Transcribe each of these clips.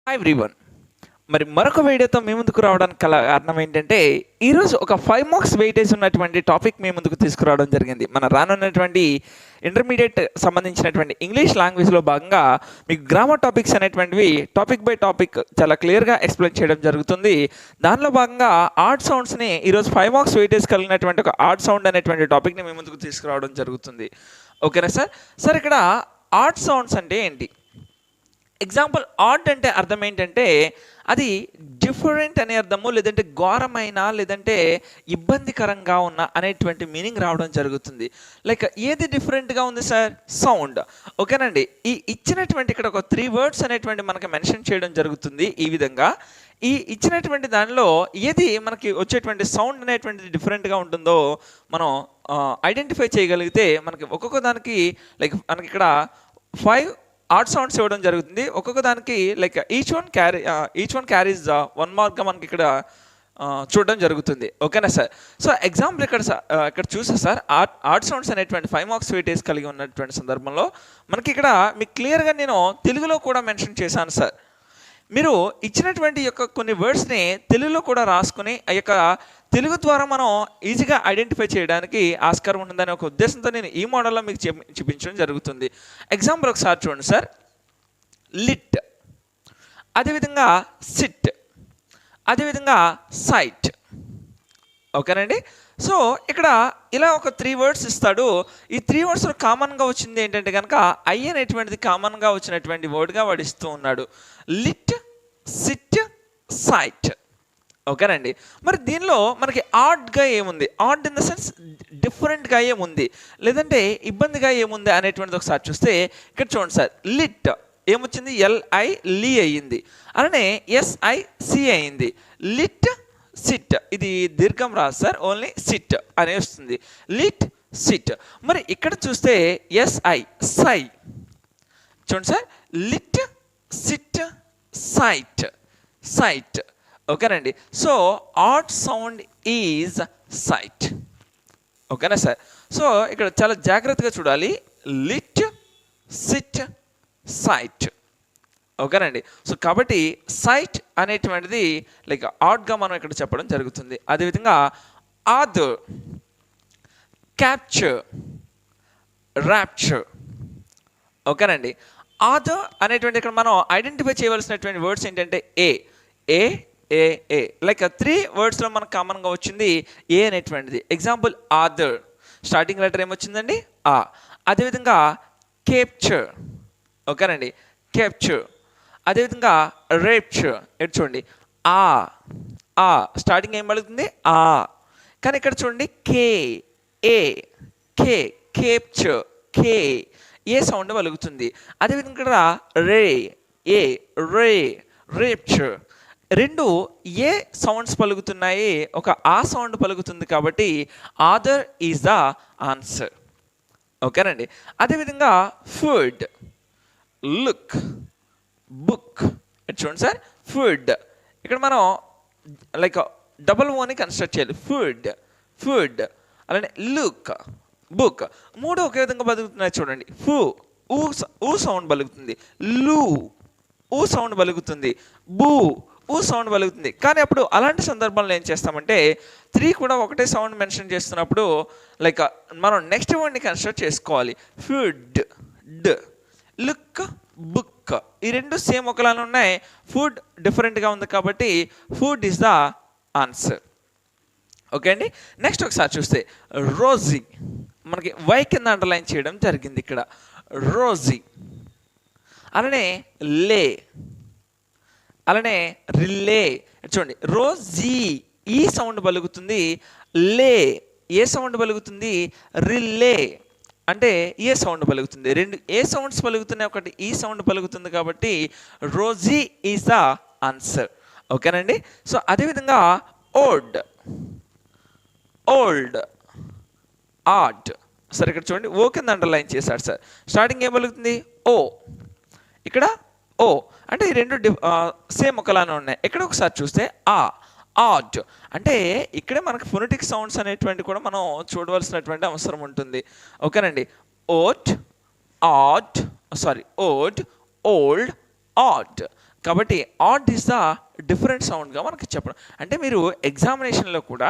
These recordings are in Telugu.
Hi everyone. మరి మరొక వీడియోతో మీ ముందుకు రావడానికి గల కారణం ఏంటంటే, ఈరోజు ఒక 5 మార్క్స్ వెయిటేజ్ ఉన్నటువంటి టాపిక్ మీ ముందుకు తీసుకురావడం జరిగింది. మన రానున్నటువంటి ఇంటర్మీడియట్ సంబంధించినటువంటి ఇంగ్లీష్ లాంగ్వేజ్లో భాగంగా మీకు గ్రామర్ టాపిక్స్ అనేటువంటివి టాపిక్ బై టాపిక్ చాలా క్లియర్గా ఎక్స్ప్లెయిన్ చేయడం జరుగుతుంది. దానిలో భాగంగా ఆడ్ సౌండ్స్ని ఈరోజు 5 మార్క్స్ వెయిటేజ్ కలిగినటువంటి ఒక ఆడ్ సౌండ్ అనేటువంటి టాపిక్ని మీ ముందుకు తీసుకురావడం జరుగుతుంది. ఓకేనా సార్? సార్ ఇక్కడ ఆడ్ సౌండ్స్ అంటే ఏంటి? ఎగ్జాంపుల్ ఆడ్ అంటే అర్థం ఏంటంటే అది డిఫరెంట్ అనే అర్థము, లేదంటే ఘోరమైన, లేదంటే ఇబ్బందికరంగా ఉన్న అనేటువంటి మీనింగ్ రావడం జరుగుతుంది. లైక్ ఏది డిఫరెంట్గా ఉంది సార్? సౌండ్. ఓకేనండి. ఈ ఇచ్చినటువంటి ఇక్కడ ఒక 3 వర్డ్స్ అనేటువంటి మనకి మెన్షన్ చేయడం జరుగుతుంది. ఈ విధంగా ఈ ఇచ్చినటువంటి దానిలో ఏది మనకి వచ్చేటువంటి సౌండ్ అనేటువంటిది డిఫరెంట్గా ఉంటుందో మనం ఐడెంటిఫై చేయగలిగితే మనకి ఒక్కొక్క దానికి లైక్ మనకి ఇక్కడ 5 ఆడ్ సౌండ్స్ ఇవ్వడం జరుగుతుంది. ఒక్కొక్క దానికి లైక్ ఈచ్ వన్ క్యారీస్ 1 మార్క్గా మనకి ఇక్కడ చూడడం జరుగుతుంది. ఓకేనా సార్? సో ఎగ్జాంపుల్ ఇక్కడ చూసా సార్, ఆడ్ సౌండ్స్ అనేటువంటి 5 మార్క్స్ వెయిటేజ్ కలిగి ఉన్నటువంటి సందర్భంలో మనకి ఇక్కడ మీకు క్లియర్గా నేను తెలుగులో కూడా మెన్షన్ చేశాను సార్. మీరు ఇచ్చినటువంటి యొక్క కొన్ని వర్డ్స్ని తెలుగులో కూడా రాసుకుని ఆ యొక్క తెలుగు ద్వారా మనం ఈజీగా ఐడెంటిఫై చేయడానికి ఆస్కారం ఉంటుందనే ఒక ఉద్దేశంతో నేను ఈ మోడల్లో మీకు చూపించడం జరుగుతుంది. ఎగ్జాంపుల్ ఒకసారి చూడండి సార్. లిట్, అదేవిధంగా సిట్, అదేవిధంగా సైట్. ఓకేనండి. సో ఇక్కడ ఇలా ఒక 3 వర్డ్స్ ఇస్తాడు. ఈ 3 వర్డ్స్లో కామన్గా వచ్చింది ఏంటంటే కనుక ఐ అనేటువంటిది కామన్గా వచ్చినటువంటి వర్డ్గా వాడు ఇస్తూ ఉన్నాడు. Lit, sit, site. ఓకేనండి. మరి దీనిలో మనకి ఆడ్గా ఏముంది? ఆడ్ ఇన్ ద సెన్స్ డిఫరెంట్గా ఏముంది, లేదంటే ఇబ్బందిగా ఏముంది అనేటువంటిది ఒకసారి చూస్తే ఇక్కడ చూడండి సార్. లిట్ ఏమొచ్చింది? LI లీ అయ్యింది. అలానే SIC అయింది. లిట్, సిట్, ఇది దీర్ఘం రాదు సార్, ఓన్లీ సిట్ అనే వస్తుంది. Lit, sit. మరి ఇక్కడ చూస్తే SI సై. చూడండి sir. Lit, sit, sight, sight. ఓకేనండి. So odd sound is sight. ఓకేనా సార్? సో ఇక్కడ చాలా జాగ్రత్తగా చూడాలి. Lit, sit, site. ఓకేనండి. సో కాబట్టి సైట్ అనేటువంటిది లైక్ ఆడ్గా మనం ఇక్కడ చెప్పడం జరుగుతుంది. అదేవిధంగా ఆదర్, క్యాప్చర్, ర్యాప్చర్. ఓకేనండి. ఆదర్ అనేటువంటి ఇక్కడ మనం ఐడెంటిఫై చేయవలసినటువంటి వర్డ్స్ ఏంటంటే ఏ ఏ ఏ ఏ లైక్ 3 వర్డ్స్లో మనకు కామన్గా వచ్చింది ఏ అనేటువంటిది. ఎగ్జాంపుల్ ఆదర్ స్టార్టింగ్ లెటర్ ఏమొచ్చిందండి? ఆ. అదేవిధంగా కేప్చర్. ఓకేనండి. కేప్చర్. అదేవిధంగా రేప్చర్. ఎటు చూడండి. ఆ ఆ స్టార్టింగ్ ఏం పలుకుతుంది? ఆ. కానీ ఇక్కడ చూడండి కే ఏ కే కేప్చర్ కే ఏ సౌండ్ పలుకుతుంది. అదేవిధంగా ఇక్కడ రే ఏ రే రేప్చర్. 2 ఏ సౌండ్స్ పలుకుతున్నాయి, ఒక ఆ సౌండ్ పలుకుతుంది. కాబట్టి ఆదర్ ఈజ్ ద ఆన్సర్. ఓకేనండి. అదేవిధంగా ఫుడ్, లుక్, బుక్. చూడండి సార్. ఫుడ్ ఇక్కడ మనం లైక్ డబుల్ ఓని కన్స్ట్రక్ట్ చేయాలి. Food food. అలానే లుక్, బుక్. 3 ఒకే విధంగా పలుకుతున్నాయి చూడండి. ఊ సౌండ్ పలుకుతుంది. లు ఊ సౌండ్ పలుకుతుంది. బూ ఊ సౌండ్ పలుకుతుంది. కానీ అప్పుడు అలాంటి సందర్భంలో ఏం చేస్తామంటే 3 కూడా ఒకటే సౌండ్ మెన్షన్ చేస్తున్నప్పుడు లైక్ మనం నెక్స్ట్ వర్డ్ని కన్స్ట్రక్ట్ చేసుకోవాలి. ఫుడ్ డ్, లుక్, బుక్. ఈ 2 సేమ్ ఒకలానే ఉన్నాయి. ఫుడ్ డిఫరెంట్గా ఉంది కాబట్టి food is the answer. Okay అండి. నెక్స్ట్ ఒకసారి చూస్తే రోజీ. మనకి వై కింద అండర్లైన్ చేయడం జరిగింది ఇక్కడ. రోజీ. అలానే లే, అలానే రిలే. చూడండి. రోజీ ఈ సౌండ్ పలుకుతుంది. లే ఏ సౌండ్ పలుకుతుంది? రిలే అంటే ఏ సౌండ్ పలుకుతుంది. 2 ఏ సౌండ్స్ పలుకుతున్నాయి, ఒకటి ఈ సౌండ్ పలుకుతుంది. కాబట్టి రోజీ ఈజ్ ద ఆన్సర్. ఓకేనండి. సో అదేవిధంగా ఓల్డ్, ఓల్డ్, ఆడ్. సరే ఇక్కడ చూడండి. ఓ కింద అండర్లైన్ చేశాడు సార్. స్టార్టింగ్ ఏం పలుకుతుంది? ఓ. ఇక్కడ ఓ. అంటే ఈ 2 సేమ్ ఒకలానే ఉన్నాయి. ఇక్కడ ఒకసారి చూస్తే ఆ ఆడ్. అంటే ఇక్కడే మనకి ఫొనెటిక్ సౌండ్స్ అనేటువంటి కూడా మనం చూడవలసినటువంటి అవసరం ఉంటుంది. ఓకేనండి. Oat, odd, sorry ode, old, odd. కాబట్టి ఆడ్ ఈస్ ద డిఫరెంట్ సౌండ్గా మనకి చెప్పడం. అంటే మీరు ఎగ్జామినేషన్లో కూడా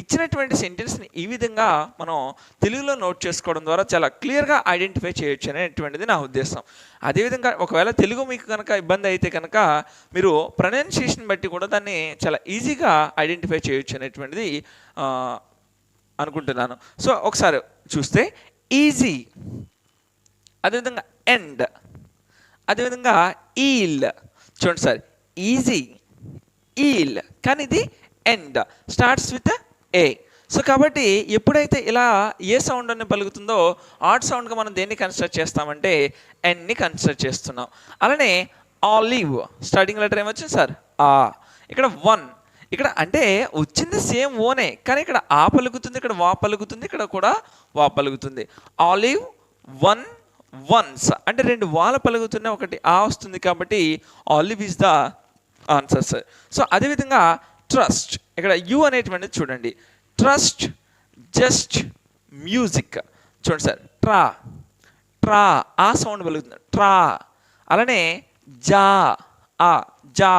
ఇచ్చినటువంటి సెంటెన్స్ని ఈ విధంగా మనం తెలుగులో నోట్ చేసుకోవడం ద్వారా చాలా క్లియర్గా ఐడెంటిఫై చేయొచ్చు అనేటువంటిది నా ఉద్దేశం. అదేవిధంగా ఒకవేళ తెలుగు మీకు కనుక ఇబ్బంది అయితే కనుక మీరు ప్రొనౌన్సియేషన్ బట్టి కూడా దాన్ని చాలా ఈజీగా ఐడెంటిఫై చేయొచ్చు అనేటువంటిది అనుకుంటున్నాను. సో ఒకసారి చూస్తే ఈజీ, అదేవిధంగా ఎండ్, అదేవిధంగా ఈల్. చూడండి సార్, ఈజీ, ఈల్, కానీ ఇది end, starts with a. So కాబట్టి ఎప్పుడైతే ఇలా ఏ సౌండ్ అని పలుకుతుందో ఆడ్ సౌండ్గా మనం దేన్ని కన్సిడర్ చేస్తామంటే ఎన్ని కన్సిడర్ చేస్తున్నాం. అలానే ఆలివ్, స్టార్టింగ్ లెటర్ ఏమొచ్చింది సార్? ఆ. ఇక్కడ వన్, ఇక్కడ అంటే వచ్చింది సేమ్ ఓనే, కానీ ఇక్కడ ఆ పలుకుతుంది, ఇక్కడ వా పలుకుతుంది, ఇక్కడ కూడా వా పలుకుతుంది. ఆలివ్, వన్, వన్స్, అంటే రెండు వాల పలుకుతున్నాయి, ఒకటి ఆ వస్తుంది, కాబట్టి olive is the answer sir. So అదేవిధంగా ట్రస్ట్, ఇక్కడ యు అనేటువంటిది చూడండి, ట్రస్ట్, జస్ట్, మ్యూజిక్. చూడండి సార్, ట్రా, ట్రా, ఆ సౌండ్ పలుకుతుంది, ట్రా. అలానే జా, ఆ, జా,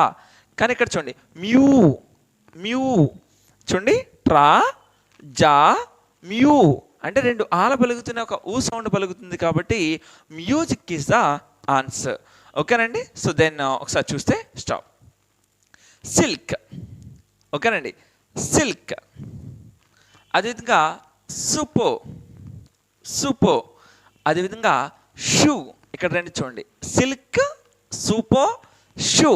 కానీ ఇక్కడ చూడండి మ్యూ, మ్యూ. చూడండి, ట్రా, జా, మ్యూ, అంటే రెండు ఆల పలుకుతున్న ఒక ఊ సౌండ్ పలుకుతుంది, కాబట్టి మ్యూజిక్ ఈజ్ ద ఆన్సర్. ఓకేనండి. సో దెన్ ఒకసారి చూస్తే స్టాప్. సిల్క్, ఓకేనండి, సిల్క్. అదేవిధంగా సూపో, సూపో. అదేవిధంగా షూ, ఇక్కడ రెండు చూడండి, సిల్క్, సూపో, షూ.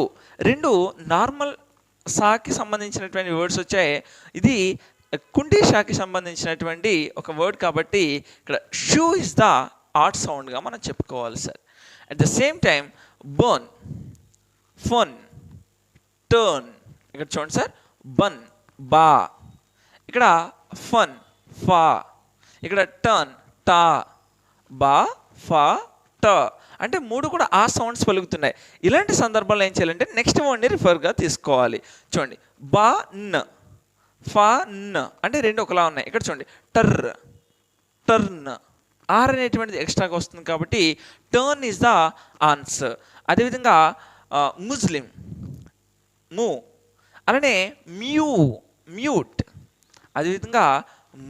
రెండు నార్మల్ సాకి సంబంధించినటువంటి వర్డ్స్ వచ్చాయి. ఇది కుంటి షాకి సంబంధించినటువంటి ఒక వర్డ్, కాబట్టి ఇక్కడ షూ ఇస్ ద ఆడ్ సౌండ్గా మనం చెప్పుకోవాలి sir. At the same time burn, fun, turn. ఇక్కడ చూడండి సార్, బన్, బా. ఇక్కడ ఫన్, ఫా. ఇక్కడ టర్న్, టా, బా, ఫా, ట. అంటే మూడు కూడా ఆ సౌండ్స్ పలుకుతున్నాయి. ఇలాంటి సందర్భాల్లో ఏం చేయాలంటే నెక్స్ట్ వర్డ్ని రిఫర్గా తీసుకోవాలి. చూడండి, బా, న్, ఫా, న్, అంటే రెండు ఒకలా ఉన్నాయి. ఇక్కడ చూడండి, టర్, టర్న్, ఆర్ అనేటువంటిది ఎక్స్ట్రాగా వస్తుంది, కాబట్టి టర్న్ ఈజ్ ద ఆన్సర్. అదేవిధంగా ముస్లిం, ము. అలానే మ్యూ, మ్యూట్. అదేవిధంగా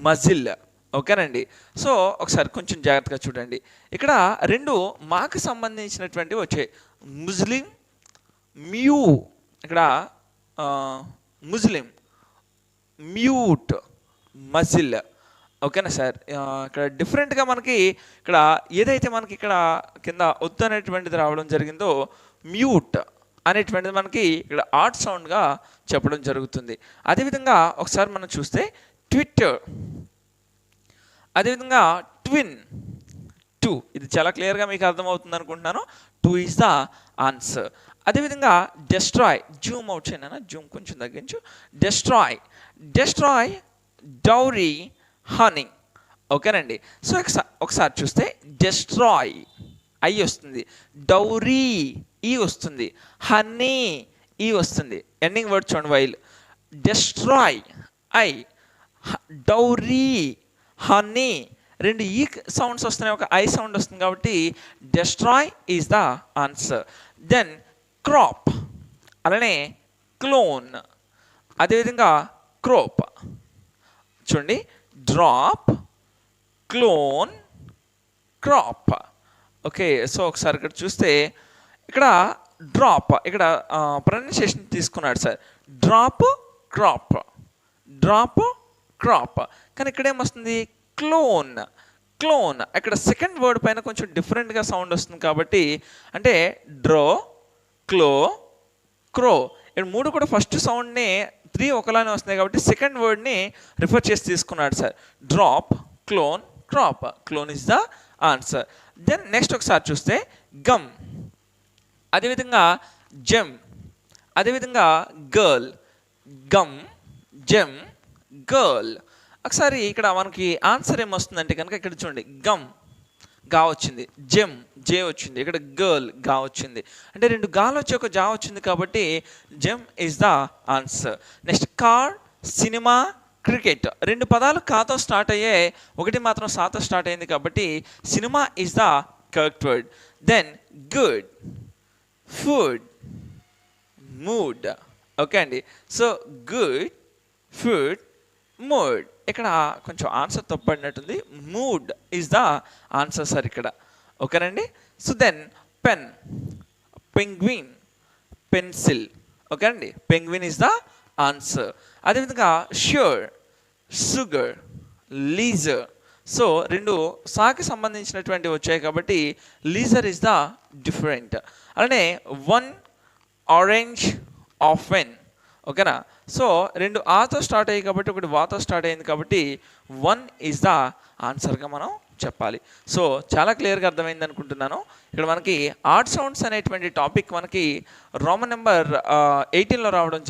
మజిల్. ఓకేనండి. సో ఒకసారి కొంచెం జాగ్రత్తగా చూడండి, ఇక్కడ రెండు మాకు సంబంధించినటువంటివి వచ్చాయి, ముస్లిం, మ్యూ. ఇక్కడ ముస్లిం, మ్యూట్, మజిల్. ఓకేనా సార్? ఇక్కడ డిఫరెంట్గా మనకి ఇక్కడ ఏదైతే మనకి ఇక్కడ కింద ఒత్తు అనేటువంటిది రావడం జరిగిందో మ్యూట్ అనేటువంటిది మనకి ఇక్కడ ఆడ్ సౌండ్గా చెప్పడం జరుగుతుంది. అదేవిధంగా ఒకసారి మనం చూస్తే ట్విట్టర్, అదేవిధంగా ట్విన్, టూ. ఇది చాలా క్లియర్గా మీకు అర్థమవుతుంది అనుకుంటున్నాను. Two is the answer. అదేవిధంగా డెస్ట్రాయ్, జూమ్ అవుట్ చేయనా, జూమ్ కొంచెం తగ్గించు. Destroy, destroy, dowry, honey. ఓకేనండి. సో ఒకసారి చూస్తే డెస్ట్రాయ్, ఐ వస్తుంది, డౌరీ, ఈ వస్తుంది, హనీ, ఈ వస్తుంది. ఎండింగ్ వర్డ్ చూడండి, while. Destroy, I, dowry, honey, రెండు ఈ సౌండ్స్ వస్తున్నాయి, ఒక ఐ సౌండ్ వస్తుంది, కాబట్టి destroy is the answer. Then crop, అలానే క్లోన్, అదేవిధంగా క్రోప్. చూడండి, drop, clone, crop. Okay. So ఒకసారి ఇక్కడ చూస్తే ఇక్కడ డ్రాప్, ఇక్కడ ప్రొనౌన్సియేషన్ తీసుకున్నాడు sir, drop, crop, drop, crop. కానీ ఇక్కడ ఏమొస్తుంది, క్లోన్, క్లోన్. ఇక్కడ సెకండ్ వర్డ్ పైన కొంచెం డిఫరెంట్గా సౌండ్ వస్తుంది, కాబట్టి అంటే డ్రో, క్లో, క్రో. ఇక్కడ మూడు కూడా ఫస్ట్ సౌండ్ని త్రీ ఒకలానే వస్తున్నాయి, కాబట్టి సెకండ్ వర్డ్ని రిఫర్ చేసి తీసుకున్నాడు sir. Drop, clone, crop. Clone is the answer. Then next ఒకసారి చూస్తే గమ్, అదేవిధంగా జెమ్, అదేవిధంగా గర్ల్. Gum, gem, girl. ఒకసారి ఇక్కడ మనకి ఆన్సర్ ఏమొస్తుందంటే కనుక ఇక్కడ చూడండి, గమ్, గా వచ్చింది, జెమ్, జే వచ్చింది, ఇక్కడ గర్ల్, గా వచ్చింది. అంటే రెండు గాలు వచ్చి ఒక జా వచ్చింది, కాబట్టి gem is the answer. Next car, cinema, cricket. రెండు పదాలు కాతో స్టార్ట్ అయ్యాయి, ఒకటి మాత్రం సాతో స్టార్ట్ అయింది, కాబట్టి cinema is the correct word. Then good, food, mood. Okay అండి. So good, food, mood. ఇక్కడ కొంచెం ఆన్సర్ తప్పడినట్టుంది. Mood is the answer sir ఇక్కడ. ఓకేనండి. So then pen, penguin, pencil. Okay అండి. Penguin is the answer. అదేవిధంగా షూర్, షుగర్, లీజర్. సో రెండు సాకి సంబంధించినటువంటి వచ్చాయి కాబట్టి లీజర్ ఇస్ ద డిఫరెంట్. అలానే వన్, ఆరెంజ్, ఆఫెన్. ఓకేనా. సో రెండు ఆతో స్టార్ట్ అయ్యాయి కాబట్టి ఒకటి వాతో స్టార్ట్ అయింది కాబట్టి వన్ ఈజ్ ద ఆన్సర్గా మనం చెప్పాలి. సో చాలా క్లియర్గా అర్థమైంది అనుకుంటున్నాను. ఇక్కడ మనకి ఆడ్ సౌండ్స్ అనేటువంటి టాపిక్ మనకి రోమన్ నెంబర్ 18లో రావడం